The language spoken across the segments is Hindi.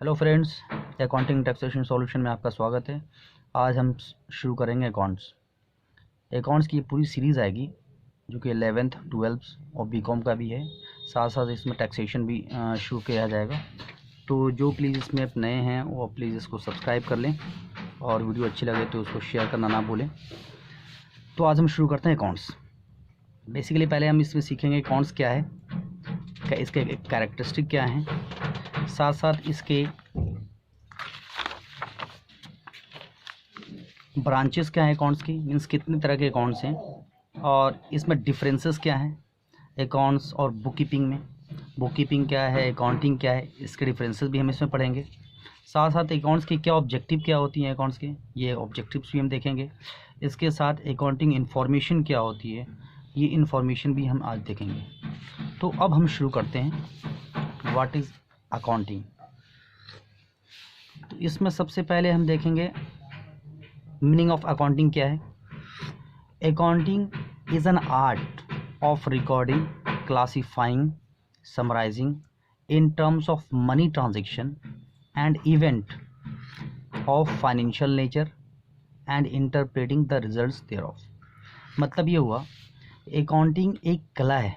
Hello friends, accounting taxation solution में आपका स्वागत है। आज हम शुरू करेंगे अकाउंट्स की पूरी सीरीज़ आएगी जो कि 11th 12th और बीकॉम का भी है। साथ साथ इसमें टैक्सेशन भी शुरू किया जाएगा। तो जो प्लीज़ इसमें आप नए हैं वो प्लीज़ इसको सब्सक्राइब कर लें और वीडियो अच्छी लगे तो उसको शेयर करना ना भूलें। तो आज हम शुरू करते हैं अकाउंट्स। बेसिकली पहले हम इसमें सीखेंगे अकाउंट्स क्या है, इसके कैरेक्टरिस्टिक क्या हैं, साथ साथ इसके ब्रांचेस क्या हैं अकाउंट्स की, मीन्स कितने तरह के अकाउंट्स हैं और इसमें डिफरेंसेस क्या हैं अकाउंट्स और बुक कीपिंग में। बुक कीपिंग क्या है, अकाउंटिंग क्या है, इसके डिफरेंसेस भी हम इसमें पढ़ेंगे। साथ साथ अकाउंट्स की क्या ऑब्जेक्टिव क्या होती हैं अकाउंट्स के, ये ऑब्जेक्टिव्स भी हम देखेंगे। इसके साथ अकाउंटिंग इन्फॉर्मेशन क्या होती है, ये इन्फॉर्मेशन भी हम आज देखेंगे। तो अब हम शुरू करते हैं व्हाट इज़ अकाउंटिंग। तो इसमें सबसे पहले हम देखेंगे मीनिंग ऑफ अकाउंटिंग क्या है। Accounting is an art of recording, classifying, summarising in terms of money transaction and event of financial nature and interpreting the results thereof. मतलब ये हुआ अकाउंटिंग एक कला है।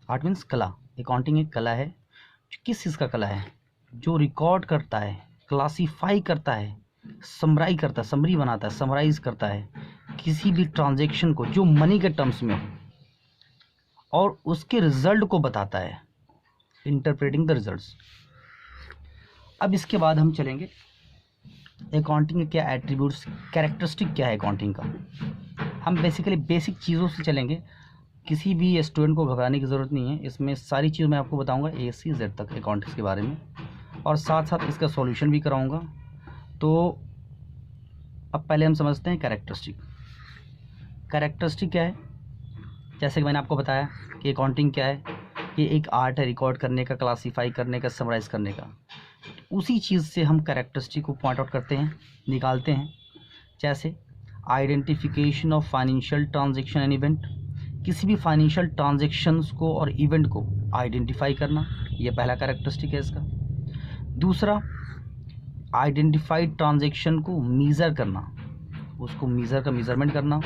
आर्ट मीन्स कला। अकाउंटिंग एक कला है। किस चीज़ का कला है? जो रिकॉर्ड करता है, क्लासीफाई करता है, समराई करता है, समरी बनाता है, समराइज करता है किसी भी ट्रांजैक्शन को जो मनी के टर्म्स में हो और उसके रिजल्ट को बताता है, इंटरप्रेटिंग द रिजल्ट्स। अब इसके बाद हम चलेंगे अकाउंटिंग के क्या एट्रीब्यूट्स, कैरेक्टरिस्टिक क्या है अकाउंटिंग का। हम बेसिकली बेसिक चीज़ों से चलेंगे। किसी भी स्टूडेंट को घबराने की ज़रूरत नहीं है, इसमें सारी चीज़ मैं आपको बताऊंगा A से Z तक अकाउंटिंग्स के बारे में, और साथ साथ इसका सॉल्यूशन भी कराऊंगा। तो अब पहले हम समझते हैं कैरेक्टरिस्टिक। कैरेक्टरिस्टिक क्या है? जैसे कि मैंने आपको बताया कि अकाउंटिंग क्या है, ये एक आर्ट है रिकॉर्ड करने का, क्लासीफाई करने का, समराइज़ करने का। उसी चीज़ से हम कैरेक्टरिस्टिक को पॉइंट आउट करते हैं, निकालते हैं। जैसे identification of financial transaction and event, किसी भी फाइनेंशियल ट्रांजेक्शन्स को और इवेंट को आइडेंटिफाई करना, ये पहला कैरेक्टरिस्टिक है इसका। दूसरा, आइडेंटिफाइड ट्रांजेक्शन को मीज़र करना, उसको मीज़र का मेज़रमेंट करना।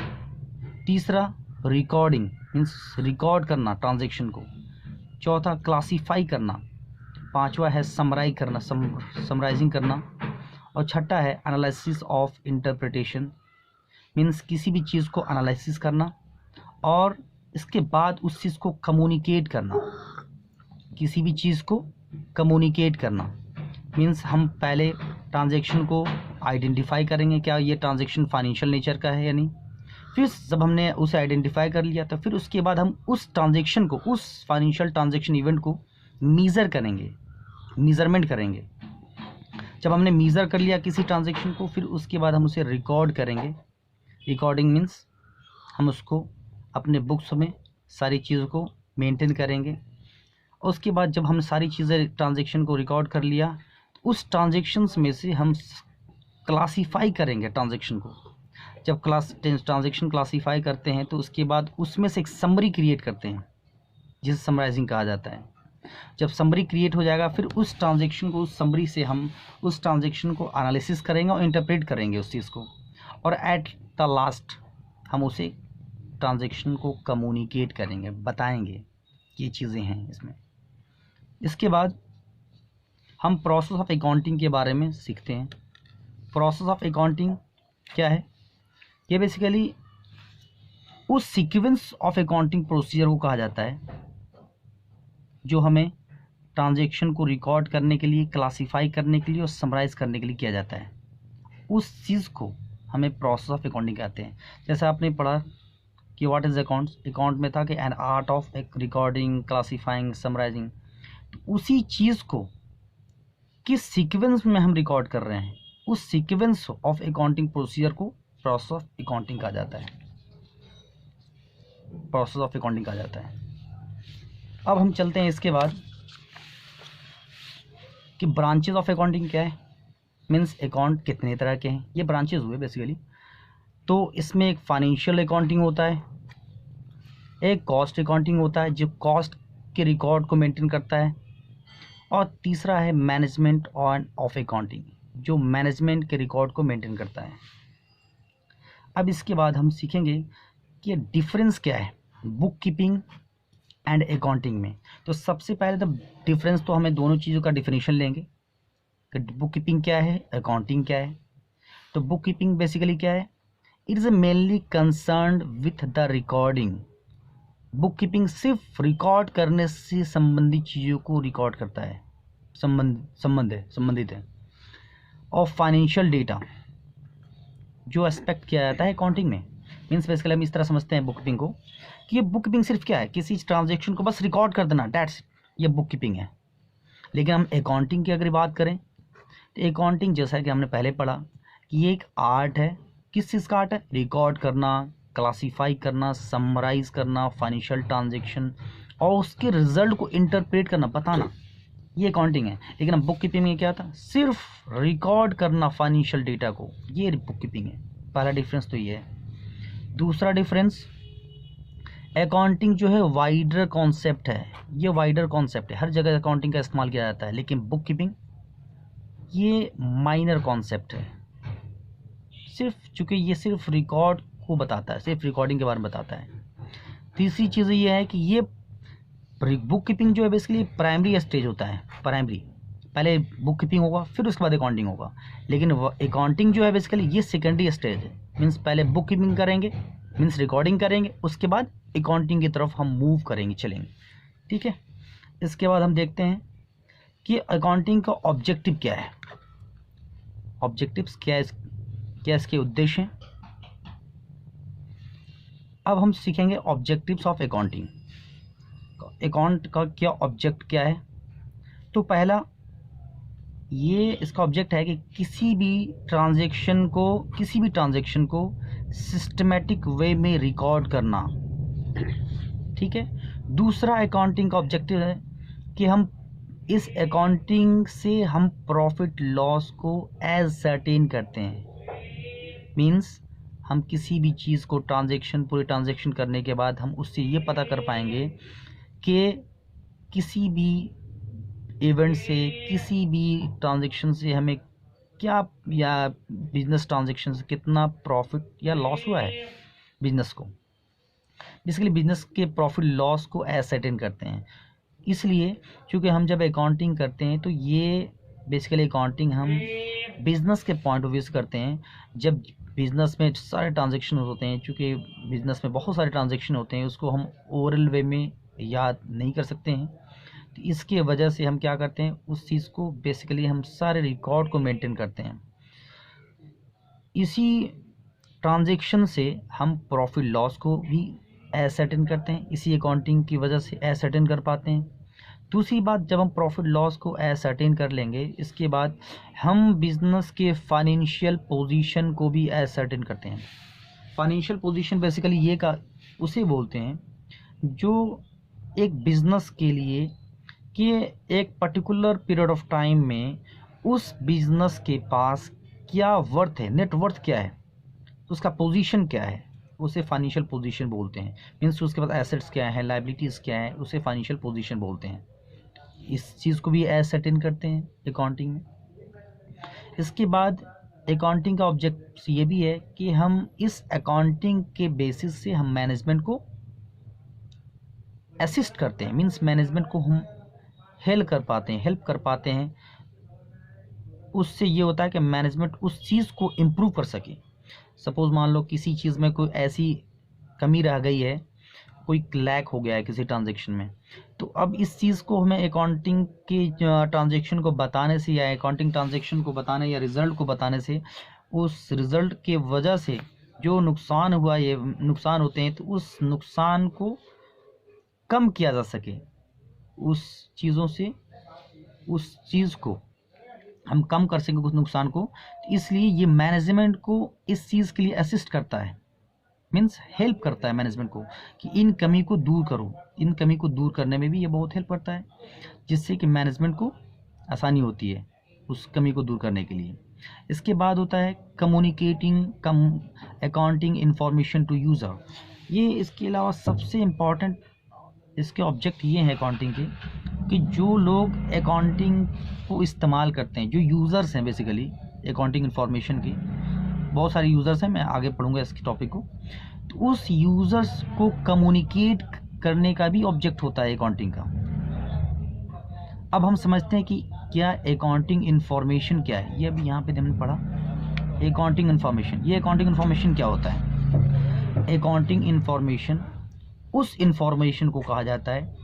तीसरा, रिकॉर्डिंग मीन्स रिकॉर्ड करना ट्रांजेक्शन को। चौथा, क्लासीफाई करना। पांचवा है समराइज करना, समराइजिंग करना। और छठा है एनालिसिस ऑफ इंटरप्रिटेशन, मीन्स किसी भी चीज़ को एनालिसिस करना और इसके बाद उस चीज़ को कम्युनिकेट करना। किसी भी चीज़ को कम्युनिकेट करना मीन्स हम पहले ट्रांजैक्शन को आइडेंटिफाई करेंगे, क्या ये ट्रांजैक्शन फाइनेंशियल नेचर का है या नहीं। फिर जब हमने उसे आइडेंटिफाई कर लिया तो फिर उसके बाद हम उस ट्रांजैक्शन को, उस फाइनेंशियल ट्रांजैक्शन इवेंट को मीज़र करेंगे, मीज़रमेंट करेंगे। जब हमने मीज़र कर लिया किसी ट्रांजैक्शन को, फिर उसके बाद हम उसे रिकॉर्ड करेंगे। रिकॉर्डिंग मीन्स हम उसको अपने बुक्स में सारी चीज़ों को मेंटेन करेंगे। उसके बाद जब हम सारी चीज़ें ट्रांजैक्शन को रिकॉर्ड कर लिया, उस ट्रांजैक्शंस में से हम क्लासीफाई करेंगे ट्रांजैक्शन को। जब ट्रांजैक्शन क्लासीफाई करते हैं तो उसके बाद उसमें से एक समरी क्रिएट करते हैं जिसे समराइजिंग कहा जाता है। जब समरी क्रिएट हो जाएगा फिर उस ट्रांजैक्शन को, उस समरी से हम उस ट्रांजैक्शन को एनालिसिस करेंगे और इंटरप्रेट करेंगे उस चीज़ को, और एट द लास्ट हम उसे ट्रांजैक्शन को कम्युनिकेट करेंगे, बताएंगे ये चीज़ें हैं इसमें। इसके बाद हम प्रोसेस ऑफ अकाउंटिंग के बारे में सीखते हैं। प्रोसेस ऑफ अकाउंटिंग क्या है? ये बेसिकली उस सीक्वेंस ऑफ अकाउंटिंग प्रोसीजर को कहा जाता है जो हमें ट्रांजैक्शन को रिकॉर्ड करने के लिए, क्लासीफाई करने के लिए और समराइज करने के लिए किया जाता है। उस चीज़ को हमें प्रोसेस ऑफ अकाउंटिंग कहते हैं। जैसे आपने पढ़ा कि व्हाट इज़ अकाउंट्स, अकाउंट में था कि an art of recording, classifying, summarising. तो उसी चीज़ को किस सीक्वेंस में हम रिकॉर्ड कर रहे हैं, उस सीक्वेंस ऑफ अकाउंटिंग प्रोसीजर को प्रोसेस ऑफ अकाउंटिंग कहा जाता है। प्रोसेस ऑफ अकाउंटिंग कहा जाता है। अब हम चलते हैं इसके बाद कि ब्रांचेज ऑफ अकाउंटिंग क्या है, मीन्स अकाउंट कितने तरह के हैं, ये ब्रांचेज हुए बेसिकली। तो इसमें एक फाइनेंशियल अकाउंटिंग होता है, एक कॉस्ट अकाउंटिंग होता है जो कॉस्ट के रिकॉर्ड को मेंटेन करता है, और तीसरा है मैनेजमेंट ऑफ अकाउंटिंग, जो मैनेजमेंट के रिकॉर्ड को मेंटेन करता है। अब इसके बाद हम सीखेंगे कि डिफरेंस क्या है बुक कीपिंग एंड अकाउंटिंग में। तो सबसे पहले तो डिफरेंस, तो हमें दोनों चीज़ों का डिफिनेशन लेंगे कि बुक कीपिंग क्या है, अकाउंटिंग क्या है। तो बुक कीपिंग बेसिकली क्या है, it is mainly concerned with the recording. Book keeping सिर्फ रिकॉर्ड करने से संबंधित चीज़ों को रिकॉर्ड करता है, संबंधित है। और फाइनेंशियल डेटा जो एक्सपेक्ट किया जाता है अकाउंटिंग में, मीन्स बेसिकली हम इस तरह समझते हैं बुक कीपिंग को कि ये बुक कीपिंग सिर्फ क्या है, किसी ट्रांजेक्शन को बस रिकॉर्ड कर देना, डैट्स ये बुक कीपिंग है। लेकिन हम अकाउंटिंग की अगर बात करें तो अकाउंटिंग जैसा कि हमने पहले पढ़ा कि ये एक आर्ट है। किस चीज़ का आर्ट है, रिकॉर्ड करना, क्लासीफाई करना, समराइज करना फाइनेंशियल ट्रांजेक्शन और उसके रिजल्ट को इंटरप्रेट करना, बताना, ये अकाउंटिंग है। लेकिन अब बुक कीपिंग में क्या था, सिर्फ रिकॉर्ड करना फाइनेंशियल डेटा को, ये बुक कीपिंग है। पहला डिफरेंस तो ये है। दूसरा डिफरेंस, अकाउंटिंग जो है वाइडर कॉन्सेप्ट है, ये वाइडर कॉन्सेप्ट है, हर जगह अकाउंटिंग का इस्तेमाल किया जाता है। लेकिन बुक कीपिंग ये माइनर कॉन्सेप्ट है, सिर्फ चूँकि ये सिर्फ रिकॉर्ड को बताता है, सिर्फ रिकॉर्डिंग के बारे में बताता है। तीसरी चीज़ ये है कि ये बुक कीपिंग जो है बेसिकली प्राइमरी स्टेज होता है, प्राइमरी पहले बुक कीपिंग होगा फिर उसके बाद अकाउंटिंग होगा। लेकिन अकाउंटिंग जो है बेसिकली ये सेकेंडरी स्टेज है, मीन्स पहले बुक कीपिंग करेंगे, मीन्स रिकॉर्डिंग करेंगे, उसके बाद अकाउंटिंग की तरफ हम मूव करेंगे, चलेंगे, ठीक है। इसके बाद हम देखते हैं कि अकाउंटिंग का ऑब्जेक्टिव क्या है, ऑब्जेक्टिव्स क्या है, क्या इसके उद्देश्य हैं। अब हम सीखेंगे ऑब्जेक्टिव्स ऑफ अकाउंटिंग, अकाउंट का क्या ऑब्जेक्ट क्या है। तो पहला ये इसका ऑब्जेक्ट है कि किसी भी ट्रांजैक्शन को सिस्टमेटिक वे में रिकॉर्ड करना, ठीक है। दूसरा अकाउंटिंग का ऑब्जेक्टिव है कि हम इस अकाउंटिंग से हम प्रॉफिट लॉस को एज सर्टेन करते हैं, मीन्स हम किसी भी चीज़ को पूरे ट्रांजैक्शन करने के बाद हम उससे ये पता कर पाएंगे कि किसी भी इवेंट से, किसी भी ट्रांजैक्शन से हमें क्या, या बिजनेस ट्रांजैक्शन से कितना प्रॉफिट या लॉस हुआ है बिजनेस को। बेसिकली बिजनेस के प्रॉफिट लॉस को एसेटेन करते हैं। इसलिए चूँकि हम जब अकाउंटिंग करते हैं तो ये बेसिकली अकाउंटिंग हम बिजनेस के पॉइंट ऑफ व्यू से करते हैं। जब बिजनेस में सारे ट्रांजैक्शन होते हैं, चूँकि बिजनेस में बहुत सारे ट्रांजैक्शन होते हैं, उसको हम ओरल वे में याद नहीं कर सकते हैं। तो इसके वजह से हम क्या करते हैं, उस चीज़ को बेसिकली हम सारे रिकॉर्ड को मेंटेन करते हैं। इसी ट्रांजैक्शन से हम प्रॉफिट लॉस को भी एसेटेन करते हैं, इसी अकाउंटिंग की वजह से एसेटेन कर पाते हैं। दूसरी बात, जब हम प्रॉफिट लॉस को एसेटेन कर लेंगे, इसके बाद हम बिजनेस के फाइनेंशियल पोजीशन को भी एसेटेन करते हैं। फाइनेंशियल पोजीशन बेसिकली ये का उसे बोलते हैं जो एक बिजनेस के लिए कि एक पर्टिकुलर पीरियड ऑफ टाइम में उस बिजनेस के पास क्या वर्थ है, नेट वर्थ क्या है, उसका पोजीशन क्या है, उसे फाइनेंशियल पोजीशन बोलते हैं। मीन्स उसके पास एसेट्स क्या है, लाइबिलिटीज़ क्या है, उसे फाइनेंशियल पोजीशन बोलते हैं। इस चीज़ को भी एसेटेन करते हैं अकाउंटिंग में। इसके बाद अकाउंटिंग का ऑब्जेक्ट ये भी है कि हम इस अकाउंटिंग के बेसिस से हम मैनेजमेंट को असिस्ट करते हैं, मीन्स मैनेजमेंट को हम हेल्प कर पाते हैं। उससे ये होता है कि मैनेजमेंट उस चीज़ को इम्प्रूव कर सके। सपोज़ मान लो किसी चीज़ में कोई ऐसी कमी रह गई है, कोई लैक हो गया है किसी ट्रांजैक्शन में, तो अब इस चीज़ को हमें अकाउंटिंग के ट्रांजैक्शन को बताने से, या अकाउंटिंग ट्रांजैक्शन को बताने या रिज़ल्ट को बताने से, उस रिज़ल्ट के वजह से जो नुकसान हुआ, ये नुकसान होते हैं, तो उस नुकसान को कम किया जा सके, उस चीज़ों से उस चीज़ को हम कम कर सकें, उस नुकसान को। तो इसलिए ये मैनेजमेंट को इस चीज़ के लिए असिस्ट करता है, मीन्स हेल्प करता है मैनेजमेंट को कि इन कमी को दूर करो। इन कमी को दूर करने में भी ये बहुत हेल्प करता है, जिससे कि मैनेजमेंट को आसानी होती है उस कमी को दूर करने के लिए। इसके बाद होता है communicating accounting information to user. ये इसके अलावा सबसे इम्पॉर्टेंट इसके ऑब्जेक्ट ये हैं अकाउंटिंग के कि जो लोग अकाउंटिंग को इस्तेमाल करते हैं, जो यूज़र्स हैं बेसिकली अकाउंटिंग इन्फॉर्मेशन के, बहुत सारे यूज़र्स हैं, मैं आगे पढ़ूंगा इसके टॉपिक को, तो उस यूज़र्स को कम्युनिकेट करने का भी ऑब्जेक्ट होता है अकाउंटिंग का। अब हम समझते हैं कि क्या अकाउंटिंग इन्फॉर्मेशन क्या है। ये अभी यहाँ पे हमने पढ़ा अकाउंटिंग इन्फॉर्मेशन। ये अकाउंटिंग इन्फॉर्मेशन क्या होता है? अकाउंटिंग इन्फॉर्मेशन उस इन्फॉर्मेशन को कहा जाता है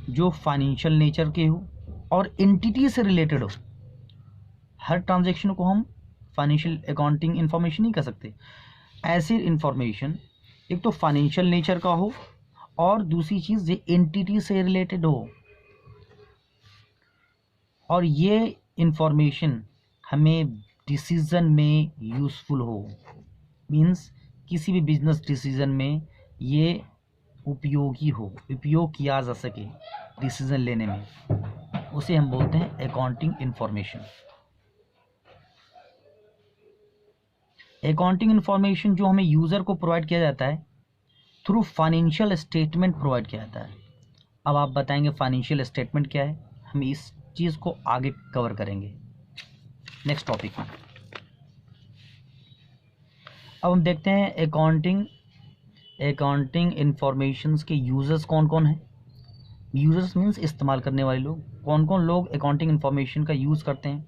जो फाइनेंशियल नेचर के हो और एंटिटी से रिलेटेड हो। हर ट्रांजैक्शन को हम फाइनेंशियल अकाउंटिंग इन्फॉर्मेशन नहीं कह सकते। ऐसी इन्फॉर्मेशन एक तो फाइनेंशियल नेचर का हो और दूसरी चीज़ ये एंटिटी से रिलेटेड हो, और ये इन्फॉर्मेशन हमें डिसीजन में यूज़फुल हो। मीन्स किसी भी बिजनेस डिसीजन में ये उपयोगी हो, उपयोग किया जा सके डिसीजन लेने में, उसे हम बोलते हैं अकाउंटिंग इन्फॉर्मेशन। अकाउंटिंग इन्फॉर्मेशन जो हमें यूज़र को प्रोवाइड किया जाता है थ्रू फाइनेंशियल स्टेटमेंट प्रोवाइड किया जाता है। अब आप बताएंगे फाइनेंशियल स्टेटमेंट क्या है, हम इस चीज़ को आगे कवर करेंगे नेक्स्ट टॉपिक में। अब हम देखते हैं अकाउंटिंग इन्फॉर्मेशंस के यूज़र्स कौन कौन हैं। यूज़र्स मीन्स इस्तेमाल करने वाले लोग। कौन कौन लोग अकाउंटिंग इन्फॉर्मेशन का यूज़ करते हैं?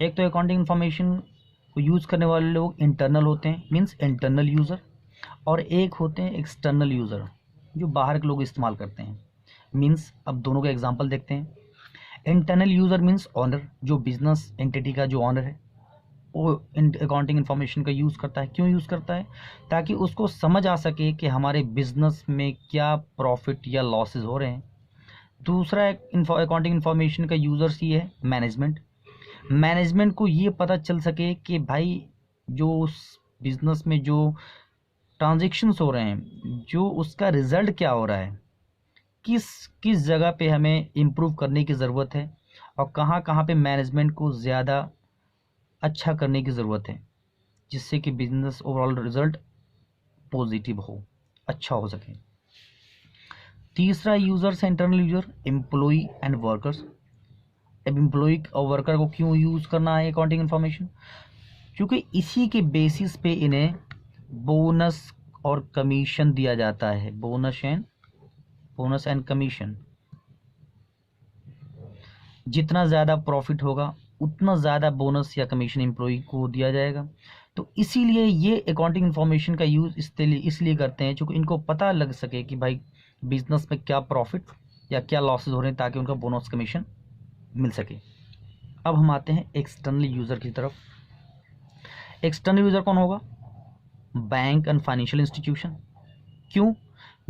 एक तो अकाउंटिंग इन्फॉर्मेशन को यूज़ करने वाले लोग इंटरनल होते हैं, मीन्स इंटरनल यूज़र, और एक होते हैं एक्सटर्नल यूज़र जो बाहर के लोग इस्तेमाल करते हैं। मीन्स अब दोनों का एग्जांपल देखते हैं। इंटरनल यूज़र मीन्स ऑनर, जो बिजनेस एंटिटी का जो ऑनर है वो अकाउंटिंग इन्फॉर्मेशन का यूज़ करता है। क्यों यूज़ करता है? ताकि उसको समझ आ सके कि हमारे बिजनेस में क्या प्रॉफिट या लॉसेस हो रहे हैं। दूसरा अकाउंटिंग इन्फॉर्मेशन का यूज़र्स ये है मैनेजमेंट। मैनेजमेंट को ये पता चल सके कि भाई जो उस बिजनेस में जो ट्रांजेक्शन्स हो रहे हैं, जो उसका रिजल्ट क्या हो रहा है, किस किस जगह पे हमें इम्प्रूव करने की ज़रूरत है, और कहाँ कहाँ पे मैनेजमेंट को ज़्यादा अच्छा करने की ज़रूरत है, जिससे कि बिजनेस ओवरऑल रिजल्ट पॉजिटिव हो, अच्छा हो सके। तीसरा users internal user, employee and workers. अब एम्प्लॉई और वर्कर को क्यों यूज़ करना है अकाउंटिंग इन्फॉर्मेशन? क्योंकि इसी के बेसिस पे इन्हें बोनस और कमीशन दिया जाता है। Bonus and commission. जितना ज़्यादा प्रॉफिट होगा उतना ज़्यादा बोनस या कमीशन एम्प्लॉई को दिया जाएगा। तो इसीलिए ये अकाउंटिंग इन्फॉर्मेशन का यूज़ इसलिए करते हैं क्योंकि इनको पता लग सके कि भाई बिजनेस में क्या प्रॉफिट या क्या लॉसेस हो रहे हैं, ताकि उनका बोनस कमीशन मिल सके। अब हम आते हैं एक्सटर्नल यूज़र की तरफ। एक्सटर्नल यूज़र कौन होगा? Bank and financial institution. क्यों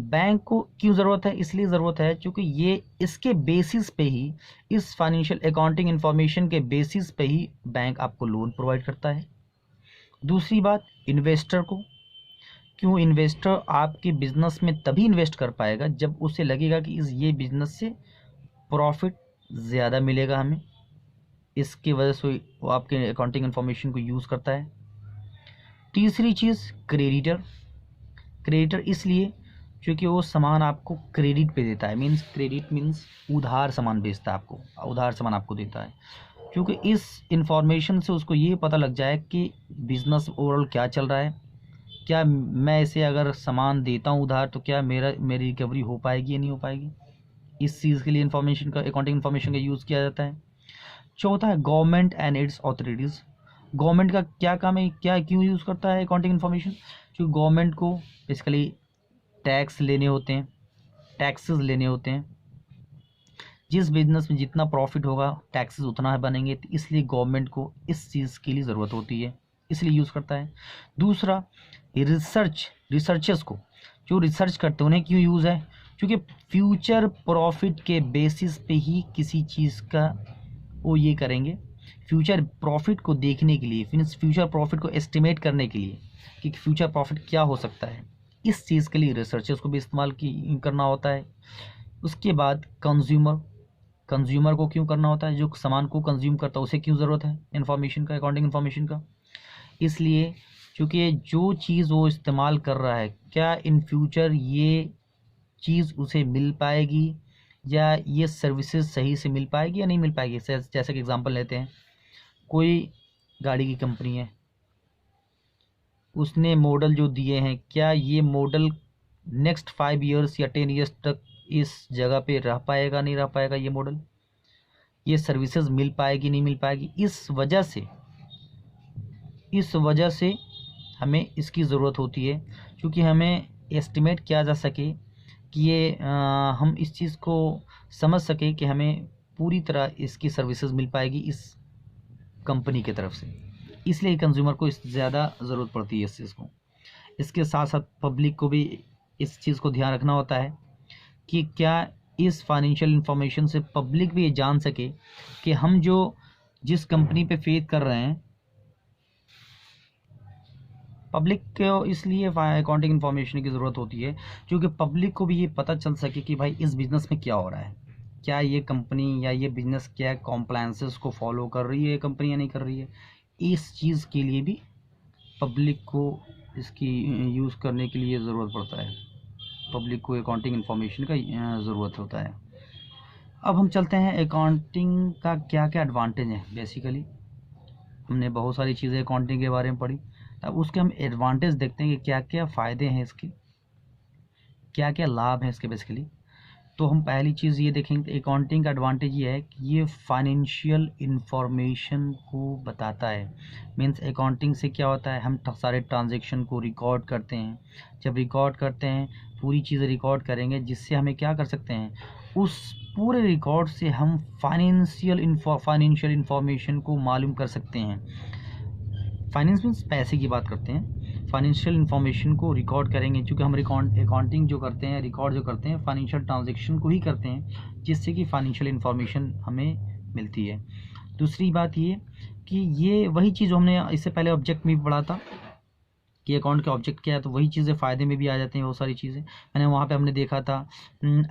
बैंक को क्यों ज़रूरत है? इसलिए ज़रूरत है क्योंकि ये इसके बेसिस पे ही, इस फाइनेंशियल अकाउंटिंग इन्फॉर्मेशन के बेसिस पे ही बैंक आपको लोन प्रोवाइड करता है। दूसरी बात, इन्वेस्टर को। क्यों? इन्वेस्टर आपके बिजनेस में तभी इन्वेस्ट कर पाएगा जब उसे लगेगा कि ये बिजनेस से प्रॉफिट ज़्यादा मिलेगा हमें, इसकी वजह से वो आपके अकाउंटिंग इन्फॉर्मेशन को यूज़ करता है। तीसरी चीज़, क्रेडिटर इसलिए क्योंकि वो सामान आपको क्रेडिट पे देता है। क्रेडिट मीन्स उधार सामान बेचता है आपको, उधार सामान आपको देता है। क्योंकि इस इंफॉर्मेशन से उसको ये पता लग जाए कि बिजनेस ओवरऑल क्या चल रहा है, क्या मैं इसे अगर सामान देता हूँ उधार तो क्या मेरी रिकवरी हो पाएगी या नहीं हो पाएगी। इस चीज़ के लिए इन्फॉर्मेशन का, अकाउंटिंग इन्फॉर्मेशन का यूज़ किया जाता है। चौथा है government and it's authorities. Government का क्या काम है, क्या क्यों यूज़ करता है अकाउंटिंग इन्फॉर्मेशन? क्योंकि गवर्नमेंट को बेसिकली टैक्सेस लेने होते हैं। जिस बिजनेस में जितना प्रॉफिट होगा टैक्सेस उतना बनेंगे, तो इसलिए गवर्नमेंट को इस चीज़ के लिए ज़रूरत होती है, इसलिए यूज़ करता है। दूसरा, रिसर्चर्स को, जो रिसर्च करते हैं उन्हें क्यों यूज़ है? क्योंकि फ्यूचर प्रॉफिट के बेसिस पे ही किसी चीज़ का वो ये करेंगे, फ्यूचर प्रॉफिट को देखने के लिए, मीन्स फ्यूचर प्रॉफिट को एस्टिमेट करने के लिए कि फ्यूचर प्रॉफिट क्या हो सकता है, इस चीज़ के लिए रिसर्चर्स को भी इस्तेमाल करना होता है। उसके बाद कंज्यूमर को क्यों करना होता है? जो सामान को कंज्यूम करता है उसे क्यों ज़रूरत है इन्फॉर्मेशन का, अकाउंटिंग इन्फॉर्मेशन का? इसलिए क्योंकि जो चीज़ वो इस्तेमाल कर रहा है, क्या इन फ्यूचर ये चीज़ उसे मिल पाएगी या ये सर्विसेज सही से मिल पाएगी या नहीं मिल पाएगी। जैसे कि एग्जांपल लेते हैं, कोई गाड़ी की कंपनी है, उसने मॉडल जो दिए हैं, क्या ये मॉडल नेक्स्ट 5 ईयर्स या 10 ईयर्स तक इस जगह पे रह पाएगा, नहीं रह पाएगा ये मॉडल, ये सर्विसेज मिल पाएगी नहीं मिल पाएगी। इस वजह से हमें इसकी ज़रूरत होती है, क्योंकि हमें एस्टिमेट किया जा सके कि ये हम इस चीज़ को समझ सके कि हमें पूरी तरह इसकी सर्विसेज मिल पाएगी इस कंपनी की तरफ से। इसलिए कंज्यूमर को इस ज़्यादा ज़रूरत पड़ती है इस चीज़ को। इसके साथ साथ पब्लिक को भी इस चीज़ को ध्यान रखना होता है कि क्या इस फाइनेंशियल इंफॉर्मेशन से पब्लिक भी ये जान सके कि हम जिस कंपनी पे फेथ कर रहे हैं, पब्लिक को इसलिए अकाउंटिंग इन्फॉर्मेशन की ज़रूरत होती है क्योंकि पब्लिक को भी ये पता चल सके कि भाई इस बिज़नेस में क्या हो रहा है, क्या ये कंपनी या ये बिज़नेस क्या कॉम्प्लायंसेस को फॉलो कर रही है कंपनी या नहीं कर रही है। इस चीज़ के लिए भी पब्लिक को इसकी यूज़ करने के लिए ज़रूरत पड़ता है, पब्लिक को अकाउंटिंग इन्फॉर्मेशन का ज़रूरत होता है। अब हम चलते हैं अकाउंटिंग का क्या क्या एडवांटेज है। बेसिकली हमने बहुत सारी चीज़ें अकाउंटिंग के बारे में पढ़ी, अब उसके हम एडवांटेज देखते हैं कि क्या क्या फ़ायदे हैं इसके, क्या क्या लाभ हैं इसके। बेसिकली तो हम पहली चीज़ ये देखेंगे, अकाउंटिंग का एडवांटेज ये है कि ये फाइनेंशियल इंफॉर्मेशन को बताता है। मीन्स अकाउंटिंग से क्या होता है, हम सारे ट्रांजेक्शन को रिकॉर्ड करते हैं। जब रिकॉर्ड करते हैं, पूरी चीज़ें रिकॉर्ड करेंगे, जिससे हमें क्या कर सकते हैं, उस पूरे रिकॉर्ड से हम फाइनेंशियल इंफॉर्मेशन को मालूम कर सकते हैं। फाइनेंस मीन्स पैसे की बात करते हैं, फाइनेंशियल इंफॉर्मेशन को रिकॉर्ड करेंगे, क्योंकि हम अकाउंटिंग जो करते हैं, रिकॉर्ड जो करते हैं, फाइनेंशियल ट्रांजैक्शन को ही करते हैं, जिससे कि फाइनेंशियल इंफॉर्मेशन हमें मिलती है। दूसरी बात ये कि ये वही चीज़ जो हमने इससे पहले ऑब्जेक्ट में भी पढ़ा था कि अकाउंट का ऑब्जेक्ट क्या है, तो वही चीज़ें फ़ायदे में भी आ जाती हैं बहुत सारी चीज़ें। मैंने वहाँ पे हमने देखा था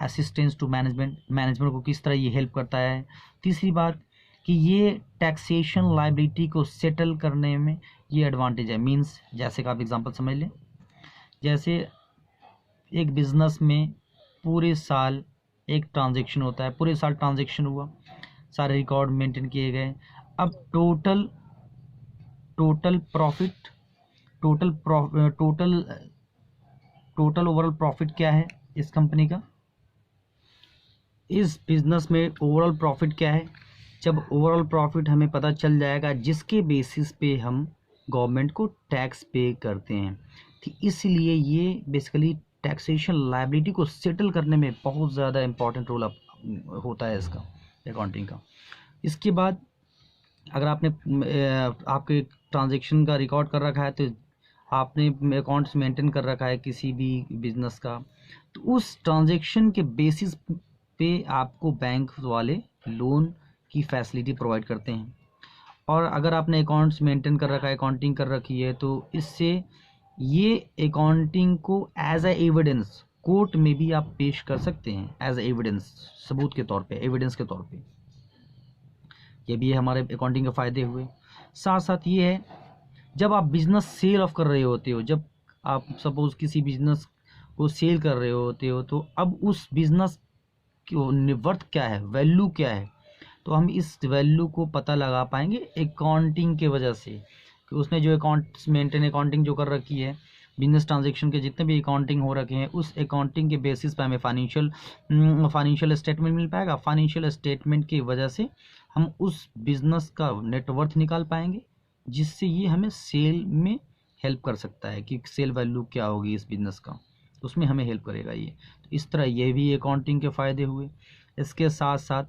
असिस्टेंस टू मैनेजमेंट को किस तरह ये हेल्प करता है। तीसरी बात कि ये टैक्सेशन लायबिलिटी को सेटल करने में ये एडवांटेज है। मींस जैसे कि आप एग्जांपल समझ लें, जैसे एक बिज़नेस में पूरे साल एक ट्रांजैक्शन होता है, पूरे साल ट्रांजैक्शन हुआ, सारे रिकॉर्ड मेंटेन किए गए। अब total profit, total overall profit क्या है इस कंपनी का, इस बिज़नेस में ओवरऑल प्रॉफिट क्या है। जब ओवरऑल प्रॉफिट हमें पता चल जाएगा, जिसके बेसिस पे हम गवर्नमेंट को टैक्स पे करते हैं, तो इसलिए ये बेसिकली टैक्सेशन लायबिलिटी को सेटल करने में बहुत ज़्यादा इम्पोर्टेंट रोल होता है इसका, अकाउंटिंग का। इसके बाद अगर आपने आपके ट्रांजैक्शन का रिकॉर्ड कर रखा है, तो आपने अकाउंट्स मेंटेन कर रखा है किसी भी बिजनेस का, तो उस ट्रांजैक्शन के बेसिस पे आपको बैंक वाले लोन की फैसिलिटी प्रोवाइड करते हैं। और अगर आपने अकाउंट्स मेंटेन कर रखा है, अकाउंटिंग कर रखी है, तो इससे ये अकाउंटिंग को एज ए एविडेंस कोर्ट में भी आप पेश कर सकते हैं, एज ए एविडेंस, सबूत के तौर पे, एविडेंस के तौर पे। ये भी हमारे अकाउंटिंग के फ़ायदे हुए। साथ साथ ये है, जब आप बिज़नेस सेल ऑफ कर रहे होते हो, जब आप सपोज़ किसी बिज़नेस को सेल कर रहे होते हो, तो अब उस बिज़नेस की वर्थ क्या है, वैल्यू क्या है, तो हम इस वैल्यू को पता लगा पाएंगे अकाउंटिंग के वजह से, कि उसने जो अकाउंटिंग जो कर रखी है, बिजनेस ट्रांजैक्शन के जितने भी अकाउंटिंग हो रखे हैं, उस अकाउंटिंग के बेसिस पे हमें फाइनेंशियल स्टेटमेंट मिल पाएगा। फाइनेंशियल स्टेटमेंट की वजह से हम उस बिज़नेस का नेटवर्थ निकाल पाएंगे, जिससे ये हमें सेल में हेल्प कर सकता है कि सेल वैल्यू क्या होगी इस बिज़नेस का, उसमें हमें हेल्प करेगा ये। तो इस तरह ये भी अकाउंटिंग के फ़ायदे हुए। इसके साथ साथ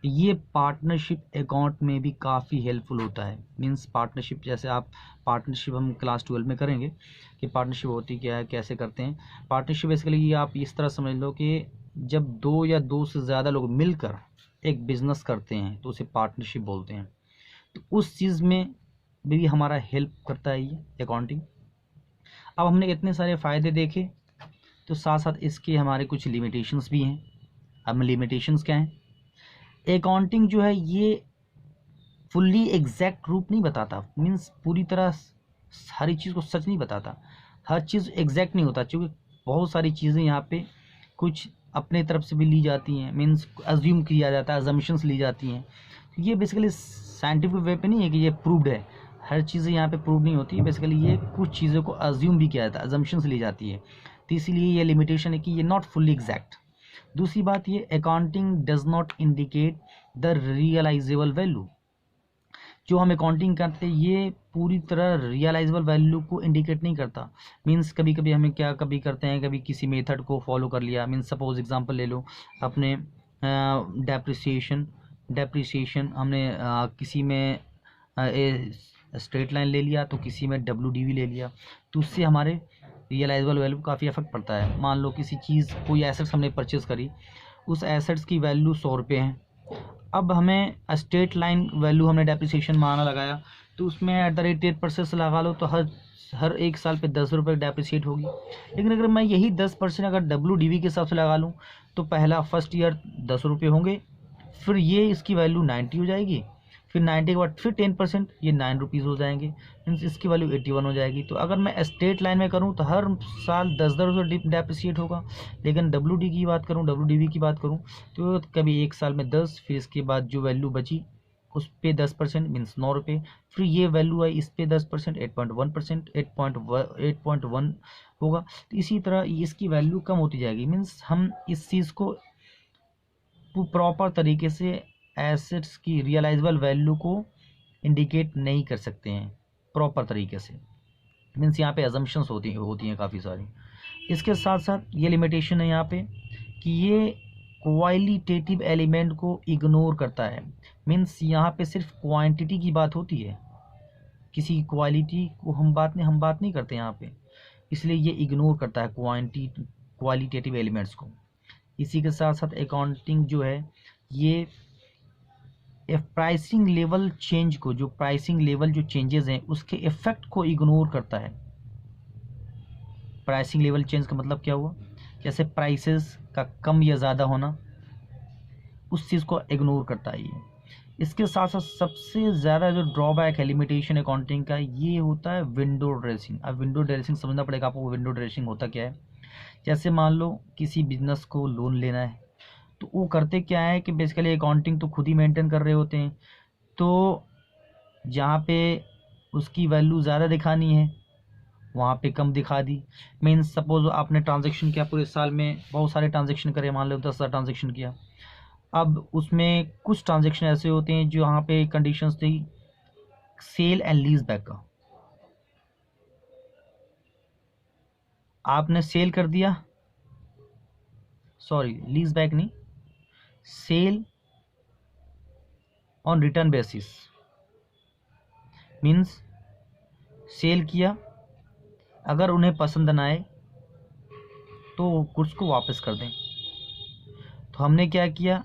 ये पार्टनरशिप अकाउंट में भी काफ़ी हेल्पफुल होता है। मींस पार्टनरशिप, जैसे आप पार्टनरशिप हम क्लास 12 में करेंगे कि पार्टनरशिप होती क्या है, कैसे करते हैं। पार्टनरशिप बेसिकली ये आप इस तरह समझ लो कि जब दो या दो से ज़्यादा लोग मिलकर एक बिज़नेस करते हैं, तो उसे पार्टनरशिप बोलते हैं। तो उस चीज़ में भी हमारा हेल्प करता है ये अकाउंटिंग। अब हमने इतने सारे फ़ायदे देखे, तो साथ साथ इसके हमारे कुछ लिमिटेशंस भी हैं। अब लिमिटेशंस क्या हैं, अकाउंटिंग जो है ये फुल्ली एग्जैक्ट रूप नहीं बताता। मीन्स पूरी तरह सारी चीज़ को सच नहीं बताता, हर चीज़ एग्जैक्ट नहीं होता, क्योंकि बहुत सारी चीज़ें यहाँ पे कुछ अपने तरफ से भी ली जाती हैं, मीन्स अज्यूम किया जाता है, अजम्पशंस ली जाती हैं। ये बेसिकली साइंटिफिक वे पे नहीं है कि ये प्रूव्ड है, हर चीज़ें यहाँ पे प्रूव नहीं होती है। बेसिकली ये कुछ चीज़ों को अज्यूम भी किया जाता है, अजम्पशंस ली जाती है, तो इसीलिए ये लिमिटेशन है कि ये नॉट फुल्ली एग्जैक्ट। दूसरी बात, ये accounting does not indicate the realisable value. जो हम अकाउंटिंग करते हैं ये पूरी तरह रियलाइजेबल वैल्यू को इंडिकेट नहीं करता। मीन्स कभी कभी हमें क्या कभी करते हैं, कभी किसी मेथड को फॉलो कर लिया, मीन्स सपोज एग्जांपल ले लो अपने डेप्रिसिएशन हमने किसी में स्ट्रेट लाइन ले लिया, तो किसी में WDV ले लिया, तो उससे हमारे रियलाइजेबल वैल्यू काफ़ी इफेक्ट पड़ता है। मान लो किसी चीज़ कोई एसेट्स हमने परचेज करी, उस एसेट्स की वैल्यू 100 रुपये है, अब हमें स्ट्रेट लाइन वैल्यू हमने डेप्रिसिएशन माना लगाया, तो उसमें @8% से लगा लो तो हर एक साल पे 10 रुपये डेप्रिसिएट होगी। लेकिन अगर मैं यही 10% अगर WDV के हिसाब से लगा लूँ तो पहला फर्स्ट ईयर 10 रुपये होंगे, फिर ये इसकी वैल्यू 90 हो जाएगी, फिर 90 के बाद फिर 10% ये 9 रुपीज़ हो जाएंगे, मीन्स इसकी वैल्यू 81 हो जाएगी। तो अगर मैं स्ट्रेट लाइन में करूँ तो हर साल 10-10 रुपये डेप्रिसिएट होगा। लेकिन WDV की बात करूँ तो कभी एक साल में 10, फिर इसके बाद जो वैल्यू बची उस पे 10% मीन्स 9 रुपये, फिर ये वैल्यू आई इस पे 10% 8.1%, 8.1 होगा। तो इसी तरह इसकी वैल्यू कम होती जाएगी। मीन्स हम इस चीज़ को प्रॉपर तरीके से एसेट्स की रियलाइजेबल वैल्यू को इंडिकेट नहीं कर सकते हैं प्रॉपर तरीके से। मीन्स यहाँ पे अजम्पशंस होती हैं काफ़ी सारी। इसके साथ साथ ये लिमिटेशन है यहाँ पे कि ये क्वालिटेटिव एलिमेंट को इग्नोर करता है। मीन्स यहाँ पे सिर्फ क्वांटिटी की बात होती है, किसी क्वालिटी को हम बात नहीं करते यहाँ पे, इसलिए ये इग्नोर करता है क्वालिटेटिव एलिमेंट्स को। इसी के साथ साथ अकाउंटिंग जो है ये प्राइसिंग लेवल चेंज को, जो प्राइसिंग लेवल जो चेंजेस हैं उसके इफेक्ट को इग्नोर करता है। प्राइसिंग लेवल चेंज का मतलब क्या हुआ, जैसे प्राइसेस का कम या ज़्यादा होना, उस चीज़ को इग्नोर करता है ये। इसके साथ साथ सबसे ज़्यादा जो ड्रॉबैक है लिमिटेशन अकाउंटिंग का, ये होता है विंडो ड्रेसिंग। अब विंडो ड्रेसिंग समझना पड़ेगा आपको, विंडो ड्रेसिंग होता क्या है। जैसे मान लो किसी बिजनेस को लोन लेना है, तो वो करते क्या है कि बेसिकली अकाउंटिंग तो खुद ही मेंटेन कर रहे होते हैं, तो जहाँ पे उसकी वैल्यू ज़्यादा दिखानी है वहाँ पे कम दिखा दी। मीन्स सपोज आपने ट्रांजैक्शन किया पूरे साल में, बहुत सारे ट्रांजैक्शन करे, मान लो 10,000 ट्रांजैक्शन किया, अब उसमें कुछ ट्रांजैक्शन ऐसे होते हैं जो यहाँ पे कंडीशंस थी सेल एंड लीज बैक का, आपने सेल कर दिया, सॉरी लीज बैक नहीं, sale on return basis, means sale किया, अगर उन्हें पसंद ना आए तो गुड्स को वापस कर दें। तो हमने क्या किया,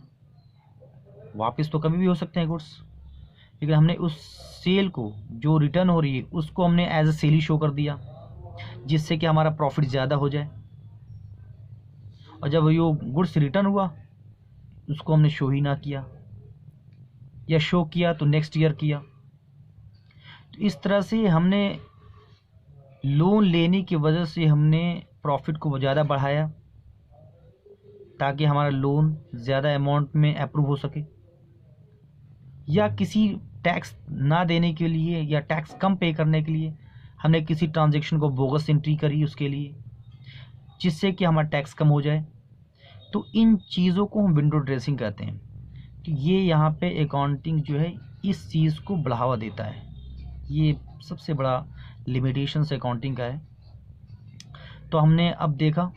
वापस तो कभी भी हो सकते हैं गुड्स, लेकिन हमने उस सेल को जो रिटर्न हो रही है उसको हमने एज ए सेल ही शो कर दिया, जिससे कि हमारा प्रॉफिट ज़्यादा हो जाए। और जब वो गुड्स रिटर्न हुआ उसको हमने शो ही ना किया, या शो किया तो नेक्स्ट ईयर किया। तो इस तरह से हमने लोन लेने की वजह से हमने प्रॉफिट को ज़्यादा बढ़ाया ताकि हमारा लोन ज़्यादा अमाउंट में अप्रूव हो सके, या किसी टैक्स ना देने के लिए या टैक्स कम पे करने के लिए हमने किसी ट्रांजैक्शन को बोगस एंट्री करी उसके लिए, जिससे कि हमारा टैक्स कम हो जाए। तो इन चीज़ों को हम विंडो ड्रेसिंग कहते हैं। तो ये यहाँ पे अकाउंटिंग जो है इस चीज़ को बढ़ावा देता है, ये सबसे बड़ा लिमिटेशन अकाउंटिंग का है। तो हमने अब देखा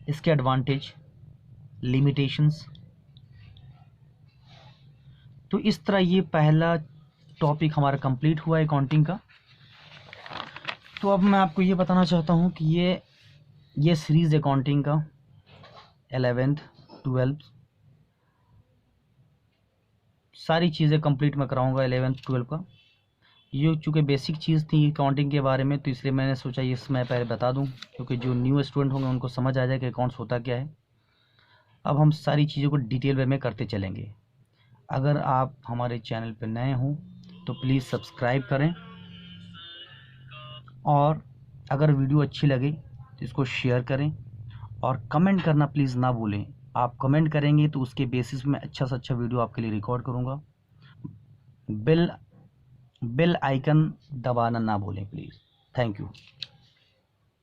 इसके एडवांटेज, लिमिटेशंस। तो इस तरह ये पहला टॉपिक हमारा कंप्लीट हुआ अकाउंटिंग का। तो अब मैं आपको ये बताना चाहता हूँ कि ये सीरीज़ अकाउंटिंग का 11th 12th सारी चीज़ें कंप्लीट मैं कराऊंगा 11th 12th का। ये चूँकि बेसिक चीज़ थी अकाउंटिंग के बारे में, तो इसलिए मैंने सोचा ये मैं पहले बता दूं, क्योंकि जो न्यू स्टूडेंट होंगे उनको समझ आ जाए कि अकाउंट्स होता क्या है। अब हम सारी चीज़ों को डिटेल वे में करते चलेंगे। अगर आप हमारे चैनल पर नए हों तो प्लीज़ सब्सक्राइब करें, और अगर वीडियो अच्छी लगे तो इसको शेयर करें, और कमेंट करना प्लीज़ ना भूलें। आप कमेंट करेंगे तो उसके बेसिस में अच्छा से अच्छा वीडियो आपके लिए रिकॉर्ड करूँगा। बेल बेल आइकन दबाना ना भूलें प्लीज़। Thank you.